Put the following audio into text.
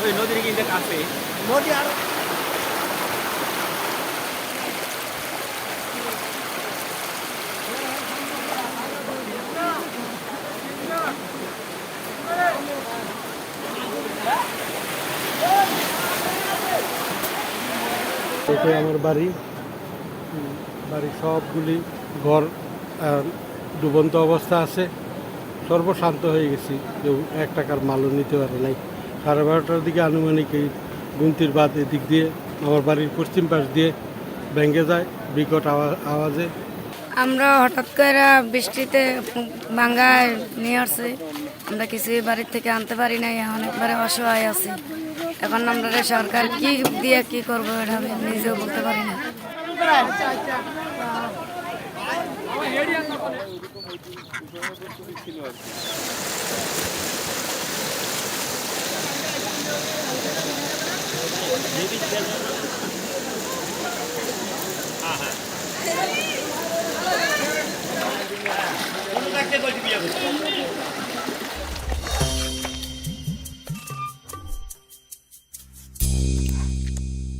ওই নদীর কিন্তু কাছে নদী আর এটাই আমার বাড়ি। বাড়ির সবগুলি ঘর ডুবন্ত অবস্থা আছে। সর্বশান্ত হয়ে গেছি, কেউ 1 টাকার মালও নিতে পারে নাই। 12:30টার দিকে আনুমানিক এই গুমতির বাঁধ এদিক দিয়ে আমার বাড়ির পশ্চিম পাশ দিয়ে ভেঙে যায় বিকট আওয়াজে। আমরা হঠাৎ করে বৃষ্টিতে ভাঙ্গায় নিয়ে আসছে, আমরা কিছুই বাড়ির থেকে আনতে পারি নাই, অনেকবারে অসহায় আছি। এখন আমরা সরকার কি দিয়ে কি করবো এটা আমি নিজেও বলতে পারি না। যদি